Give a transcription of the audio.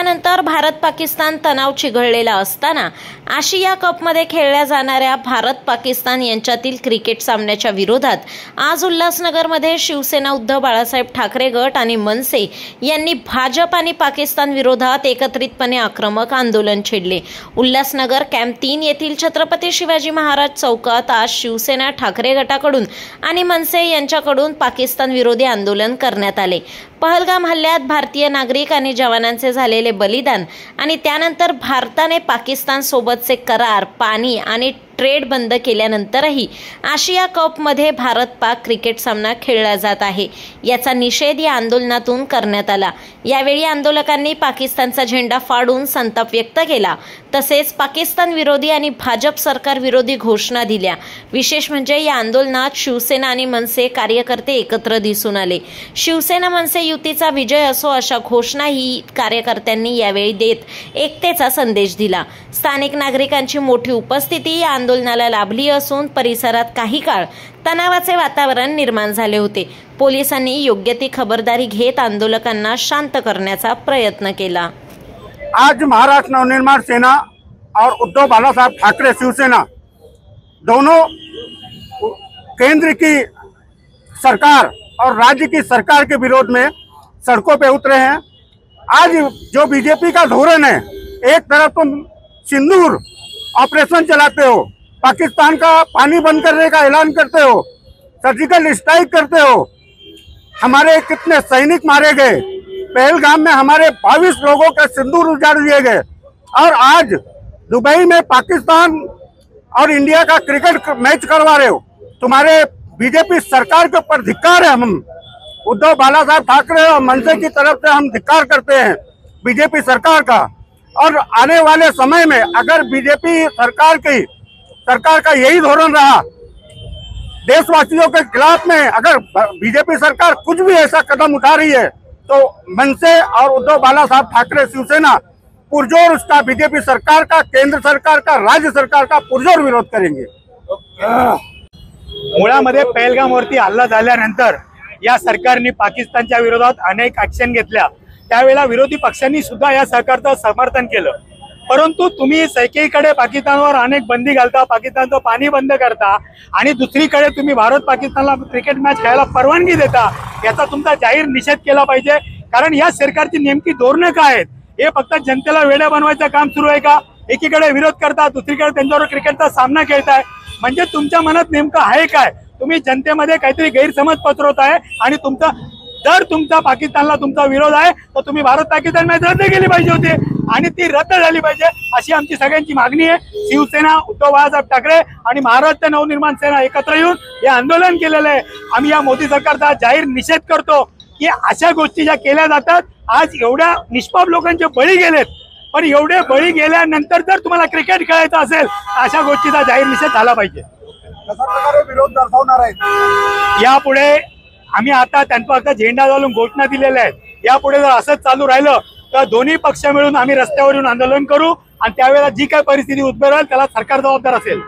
महिन्यानंतर भारत पाकिस्तान तणाव चिघळलेला असताना आशिया कपमध्ये खेळल्या जाणाऱ्या भारत पाकिस्तान यांच्यातील क्रिकेट सामन्याच्या विरोधात आज उल्हासनगरमध्ये शिवसेना उद्धव बाळासाहेब ठाकरे गट आणि मनसे यांनी भाजप आणि पाकिस्तान विरोधात एकत्रितपणे आक्रमक आंदोलन छेडले। उल्हासनगर कॅम्प 3 येथील छत्रपती शिवाजी महाराज चौकात आज शिवसेना ठाकरे गटाकडून आणि मनसे यांच्याकडून पाकिस्तान विरोधी आंदोलन करण्यात आले। पहलगाम हल्ल्यात भारतीय नागरिक आणि जवानांचे झालेले बलिदान आणि त्यानंतर भारताने पाकिस्तान सोबतचे करार, पाणी आणि ट्रेड बंद केल्यानंतरही आशिया कपमध्ये भारत पाक क्रिकेट सामना खेळला जात आहे, याचा निषेध या आंदोलनातून करण्यात आला। यावेळी आंदोलकांनी पाकिस्तानचा झेंडा फाडून संताप व्यक्त केला, तसेच पाकिस्तान विरोधी आणि भाजप सरकार विरोधी घोषणा दिल्या। विशेष म्हणजे या आंदोलनात शिवसेना आणि मनसे कार्यकर्ते एकत्र दिसून आले। शिवसेना मनसे युतीचा विजय असो अशा घोषणाही कार्यकर्त्यांनी यावेळी देत एकतेचा संदेश दिला। स्थानिक नागरिकांची मोठी उपस्थिती या आंदोलनाला लाभली असून परिसरात काही काळ तणावाचे वातावरण निर्माण झाले होते। पोलिसांनी योग्य ती खबरदारी घेत आंदोलकांना शांत करण्याचा प्रयत्न केला। आज महाराष्ट्र नवनिर्माण सेना और उद्धव बालासाहेब ठाकरे शिवसेना दोनों केंद्र की सरकार और राज्य की सरकार के विरोध में सड़कों पे उतरे हैं। आज जो बीजेपी का धोरण है, एक तरफ तुम सिंदूर ऑपरेशन चलाते हो, पाकिस्तान का पानी बंद करने का ऐलान करते हो, सर्जिकल स्ट्राइक करते हो, हमारे कितने सैनिक मारे गए, पहलगाम में हमारे 22 लोगों के सिंदूर उजाड़ दिए गए, और आज दुबई में पाकिस्तान और इंडिया का क्रिकेट मैच करवा रहे हो। तुम्हारे बीजेपी सरकार के ऊपर धिक्कार है। हम उद्धव बालासाहेब ठाकरे और मनसे की तरफ से हम धिक्कार करते हैं बीजेपी सरकार का। और आने वाले समय में अगर बीजेपी सरकार का यही धोरण रहा, देशवासियों के खिलाफ में अगर बीजेपी सरकार कुछ भी ऐसा कदम उठा रही है, तो मनसे और उद्धव बालासाहेब ठाकरे शिवसेना पुरजोर उसका बीजेपी सरकार का, केंद्र सरकार का, राज्य सरकार का पुरजोर विरोध करेंगे। मुळामध्ये पहलगामवरती हल्ला झाल्यानंतर या सरकारने पाकिस्तानच्या विरोधात अनेक ऍक्शन घेतल्या। त्यावेळेला विरोधी पक्षांनी सुद्धा या सरकारचं समर्थन केलं, परंतु तुम्ही एकीकडे पाकिस्तानवर अनेक बंदी घालता, पाकिस्तानचं पाणी बंद करता आणि दुसरीकडे तुम्ही भारत पाकिस्तानला क्रिकेट मॅच खेळायला परवानगी देता। याचा तुमचा जाहीर निषेध केला पाहिजे, कारण या सरकारची नेमकी धोरणं काय आहेत? हे फक्त जनतेला वेड्या बनवायचं काम सुरू आहे का? एकीकडे विरोध करता, दुसरीकडे त्यांच्यावर क्रिकेटचा सामना खेळताय, म्हणजे तुमच्या मनात नेमकं आहे काय? तुम्ही जनतेमध्ये काहीतरी गैरसमज पसरवताय आणि जर तुमचा पाकिस्तानला तुमचा विरोध आहे तर तुम्ही भारत पाकिस्तान मॅच रद्द केली पाहिजे होती आणि ती रद्द झाली पाहिजे अशी आमची सगळ्यांची मागणी आहे। शिवसेना, उद्धव बाळासाहेब ठाकरे आणि महाराष्ट्र नवनिर्माण सेना एकत्र येऊन हे आंदोलन केलेलं आहे। आम्ही या मोदी सरकारचा जाहीर निषेध करतो की अशा गोष्टी ज्या केल्या जातात, आज एवढ्या निष्पाप लोकांचे बळी गेलेत, पण एवढे बळी गेल्यानंतर जर तुम्हाला क्रिकेट खेळायचं असेल अशा गोष्टीचा जाहीर निषेध झाला पाहिजे। कशा प्रकारे विरोध दर्शवणार आहे? यापुढे आम्ही आता त्यांचा झेंडा घालून घोषणा दिलेल्या आहेत। यापुढे जर असंच चालू राहिलं तर दोन्ही पक्ष मिळून आम्ही रस्त्यावर येऊन आंदोलन करू आणि त्यावेळेला जी काही परिस्थिती उद्भवेल त्याला सरकार जबाबदार असेल।